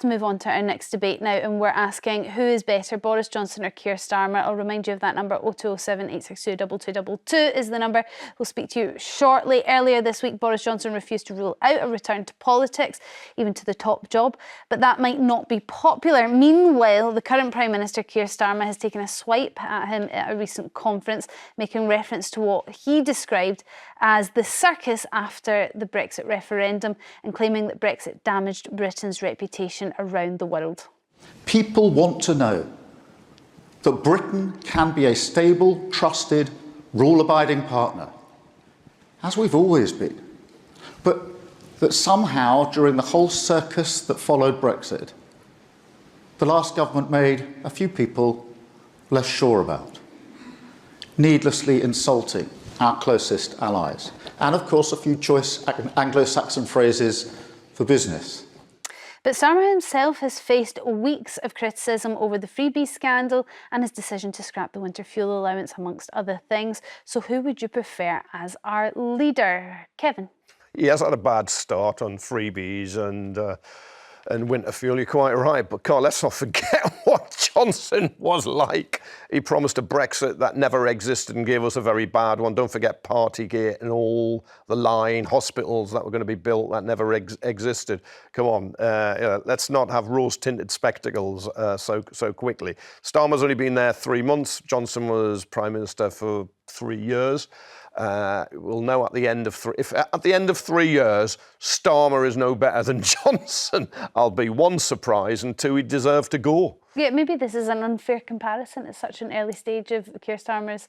to move on to our next debate now, and we're asking who is better, Boris Johnson or Keir Starmer? I'll remind you of that number, 0207 862 2222 is the number. We'll speak to you shortly. Earlier this week, Boris Johnson refused to rule out a return to politics, even to the top job, but that might not be popular. Meanwhile, the current Prime Minister Keir Starmer has taken a swipe at him at a recent conference, making reference to what he described as the circus after the Brexit referendum, and claiming that Brexit damaged Britain's reputation around the world. People want to know that Britain can be a stable, trusted, rule-abiding partner, as we've always been, but that somehow, during the whole circus that followed Brexit, the last government made a few people less sure about, needlessly insulting our closest allies, and of course a few choice Anglo-Saxon phrases for business. But Starmer himself has faced weeks of criticism over the freebies scandal and his decision to scrap the winter fuel allowance, amongst other things. So who would you prefer as our leader? Kevin? He has had a bad start on freebies and winter fuel, you're quite right. But Carl, let's not forget what Johnson was like. He promised a Brexit that never existed and gave us a very bad one. Don't forget Partygate and all the line, hospitals that were going to be built that never existed. Come on, let's not have rose-tinted spectacles so quickly. Starmer's only been there 3 months. Johnson was Prime Minister for 3 years. We'll know at the end of if at the end of 3 years, Starmer is no better than Johnson, I'll be one, surprised, and two, he deserved to go. Yeah, maybe this is an unfair comparison at such an early stage of Keir Starmer's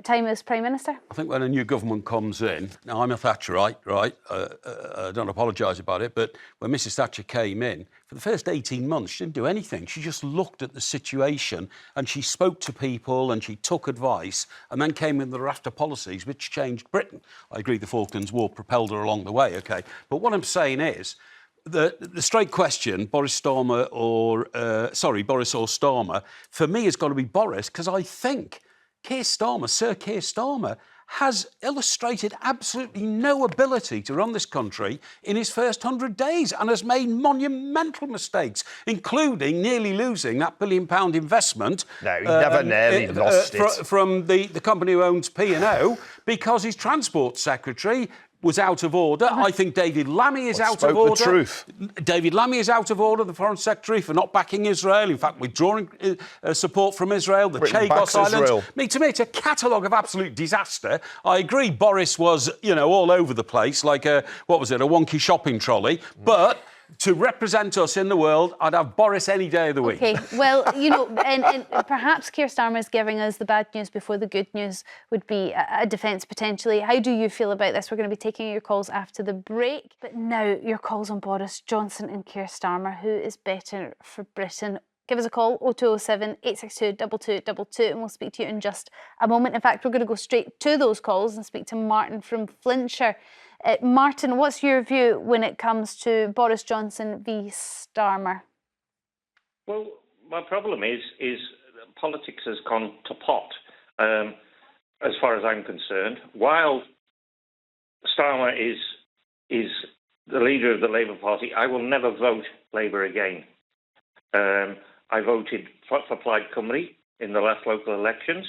time as Prime Minister. I think when a new government comes in, now I'm a Thatcherite, right? I don't apologise about it, but when Mrs Thatcher came in, for the first 18 months, she didn't do anything. She just looked at the situation and she spoke to people and she took advice and then came with the raft of policies which changed Britain. I agree the Falklands War propelled her along the way, OK? But what I'm saying is, the straight question, Boris or Starmer, for me has got to be Boris, because I think Sir Keir Starmer, has illustrated absolutely no ability to run this country in his first 100 days and has made monumental mistakes, including nearly losing that £1 billion investment. No, he never nearly lost it. From the company who owns P&O, because his transport secretary was out of order. I think David Lammy is out of order. The truth. David Lammy is out of order, the Foreign Secretary, for not backing Israel, in fact, withdrawing support from Israel, the Chagos Islands. To me, it's a catalogue of absolute disaster. I agree Boris was, all over the place, like a wonky shopping trolley, but to represent us in the world, I'd have Boris any day of the week. OK, well, and perhaps Keir Starmer is giving us the bad news before the good news would be a defence, potentially. How do you feel about this? We're going to be taking your calls after the break. But now, your calls on Boris Johnson and Keir Starmer. Who is better for Britain? Give us a call, 0207 862 2222, and we'll speak to you in just a moment. In fact, we're going to go straight to those calls and speak to Martin from Flintshire. Martin, what's your view when it comes to Boris Johnson v Starmer? Well, my problem is politics has gone to pot, as far as I'm concerned. While Starmer is the leader of the Labour Party, I will never vote Labour again. I voted for Plaid Cymru in the last local elections,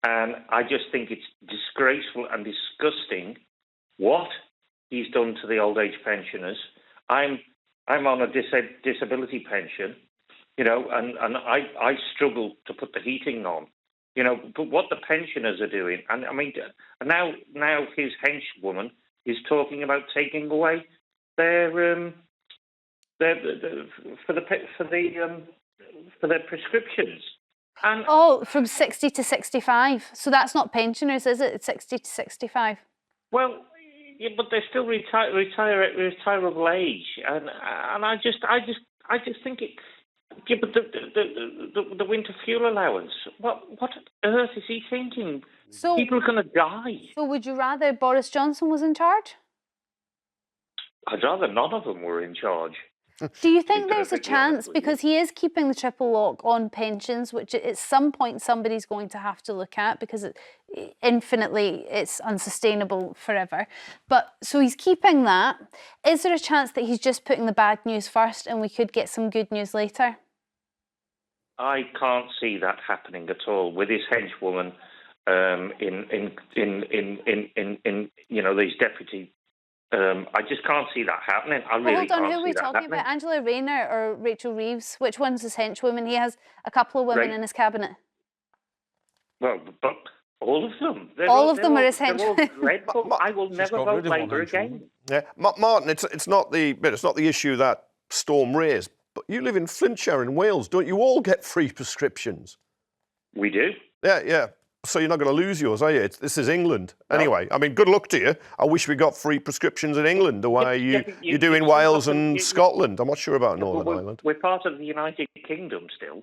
and I just think it's disgraceful and disgusting what he's done to the old age pensioners. I'm on a disability pension, and I struggle to put the heating on, but what the pensioners are doing, and I mean, now his henchwoman is talking about taking away their prescriptions. And from 60 to 65. So that's not pensioners, is it? It's 60 to 65. Well, yeah, but they're still retirable age, and I just think it. Yeah, but the winter fuel allowance. What on earth is he thinking? So people are going to die. So would you rather Boris Johnson was in charge? I'd rather none of them were in charge. Do you think there's a perfectly honest chance, with you. because he is keeping the triple lock on pensions, which at some point somebody's going to have to look at, because it's unsustainable forever. But so he's keeping that. Is there a chance that he's just putting the bad news first and we could get some good news later? I can't see that happening at all with his henchwoman in these deputy. I just can't see that happening. I really Hold on, can't who are we see that talking happening. about? Angela Rayner or Rachel Reeves? Which one's his henchwoman? He has a couple of women in his cabinet. Well, but all of them. All of them are his they're all henchmen. dreadful. I will never vote Labour again. Yeah, Martin, it's not the issue that Storm raised. But you live in Flintshire in Wales, don't you all get free prescriptions? We do. Yeah. So you're not going to lose yours, are you? This is England. No. Anyway, I mean, good luck to you. I wish we got free prescriptions in England the way you do in Wales and Scotland. I'm not sure about Northern Ireland. We're part of the United Kingdom still.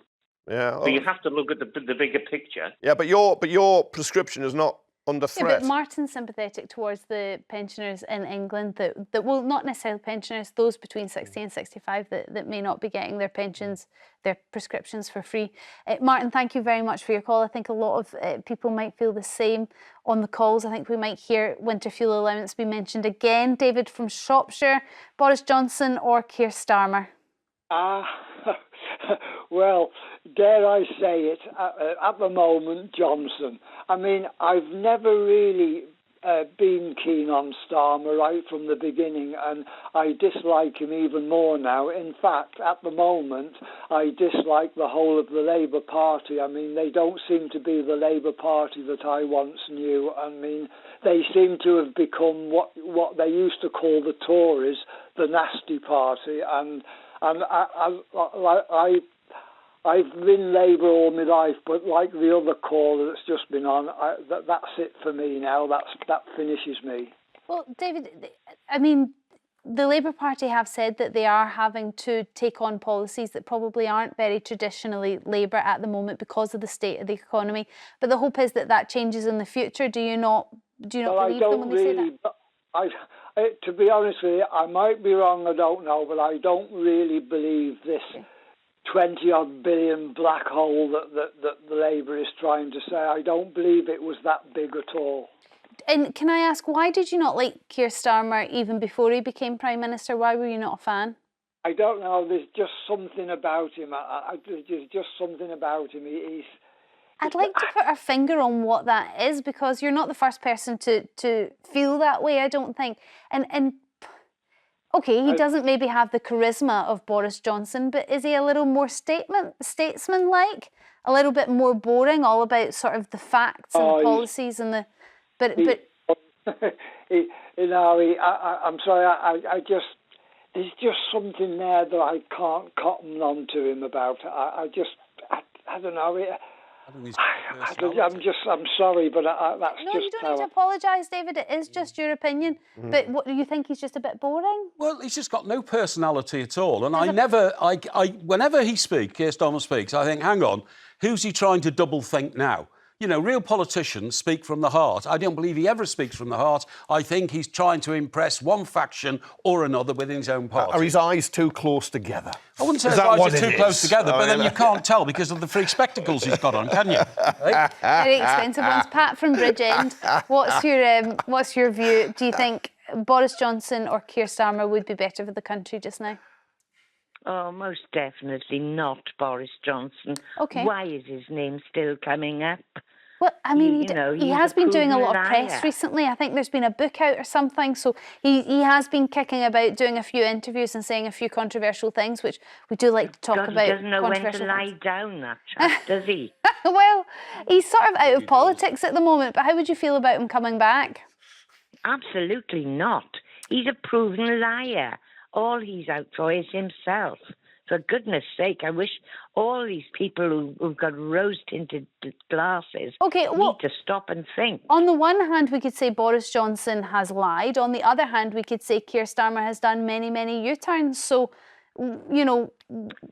Yeah. So you have to look at the bigger picture. Yeah, but your prescription is not under threat. Yeah, but Martin's sympathetic towards the pensioners in England that well, not necessarily pensioners, those between 60 and 65 that may not be getting their pensions, their prescriptions for free. Martin, thank you very much for your call. I think a lot of people might feel the same on the calls. I think we might hear winter fuel allowance be mentioned again. David from Shropshire, Boris Johnson or Keir Starmer? Well, dare I say it, at the moment, Johnson. I mean, I've never really been keen on Starmer right from the beginning, and I dislike him even more now. In fact, at the moment, I dislike the whole of the Labour Party. I mean, they don't seem to be the Labour Party that I once knew. I mean, they seem to have become what they used to call the Tories, the nasty party, and I've been Labour all my life, but like the other caller that's just been on, that's it for me now. That finishes me. Well, David, I mean, the Labour Party have said that they are having to take on policies that probably aren't very traditionally Labour at the moment because of the state of the economy. But the hope is that changes in the future. Do you not believe them when they say that? To be honest with you, I might be wrong, I don't know, but I don't really believe this 20-odd billion black hole that the Labour is trying to say. I don't believe it was that big at all. And can I ask, why did you not like Keir Starmer even before he became Prime Minister? Why were you not a fan? I don't know, there's just something about him. There's just something about him. I'd like to put our finger on what that is, because you're not the first person to feel that way, I don't think. And okay, he doesn't maybe have the charisma of Boris Johnson, but is he a little more statesman-like? A little bit more boring, all about sort of the facts and the policies and the... But I'm sorry, I just... There's just something there that I can't cotton on to him about. I don't know... I'm sorry, but that's no, just you don't need to apologise, David. It is just your opinion. But what do you think? He's just a bit boring? Well, he's just got no personality at all. And whenever he speaks, Keir Starmer speaks, I think, hang on, who's he trying to double think now? You know, real politicians speak from the heart. I don't believe he ever speaks from the heart. I think he's trying to impress one faction or another within his own party. Are his eyes too close together? I wouldn't say his eyes are too close together, but then you can't tell because of the freak spectacles he's got on, can you? Right? Very expensive ones. Pat from Bridgend, what's your view? Do you think Boris Johnson or Keir Starmer would be better for the country just now? Oh, most definitely not Boris Johnson. Okay. Why is his name still coming up? Well, I mean, he has been doing a lot of proven press liar. recently. I think there's been a book out or something. So he has been kicking about, doing a few interviews and saying a few controversial things, which we do like to talk God, about. he doesn't know when to controversial lie things. down, that chap, does he? Well, he's sort of out of politics at the moment, but how would you feel about him coming back? Absolutely not. He's a proven liar. All he's out for is himself. For goodness sake, I wish all these people who've got rose-tinted glasses need to stop and think. On the one hand, we could say Boris Johnson has lied. On the other hand, we could say Keir Starmer has done many, many U-turns. So, you know,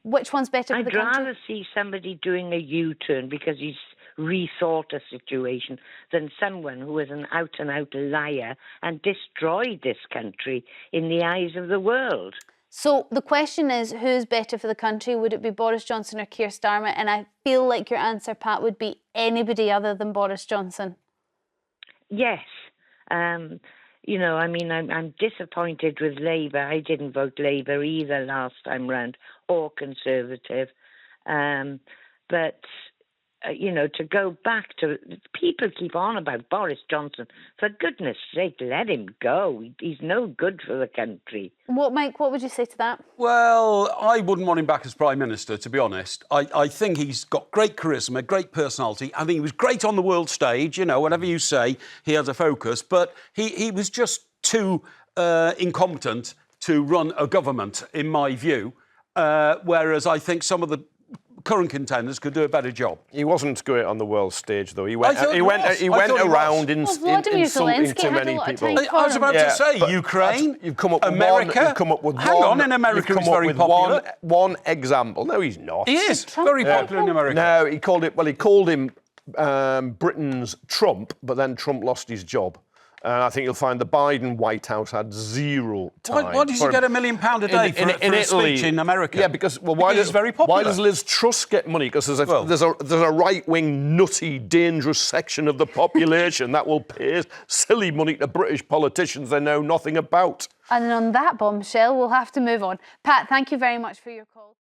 which one's better for the country? I'd rather see somebody doing a U-turn because he's rethought a situation than someone who is an out-and-out liar and destroyed this country in the eyes of the world. So the question is, who's better for the country? Would it be Boris Johnson or Keir Starmer? And I feel like your answer, Pat, would be anybody other than Boris Johnson. Yes. You know, I mean, I'm disappointed with Labour. I didn't vote Labour either last time round, or Conservative. But, you know, to go back to... People keep on about Boris Johnson. For goodness sake, let him go. He's no good for the country. Mike, what would you say to that? Well, I wouldn't want him back as Prime Minister, to be honest. I think he's got great charisma, great personality. I think he was great on the world stage, you know, whatever you say, he has a focus. But he was just too incompetent to run a government, in my view. Whereas I think some of the current contenders could do a better job. He wasn't great on the world stage, though. He went around insulting too many people. I was about to say Ukraine, you've come up with America. You've come up with Hang on, in America he's very popular. One example. No, he's not. He is very popular in America. No, he called him Britain's Trump, but then Trump lost his job. And I think you'll find the Biden White House had zero time. Why does he get £1 million a day for a speech in America? Yeah, because he's very popular. Why does Liz Truss get money? Because there's a right-wing, nutty, dangerous section of the population that will pay silly money to British politicians they know nothing about. And on that bombshell, we'll have to move on. Pat, thank you very much for your call.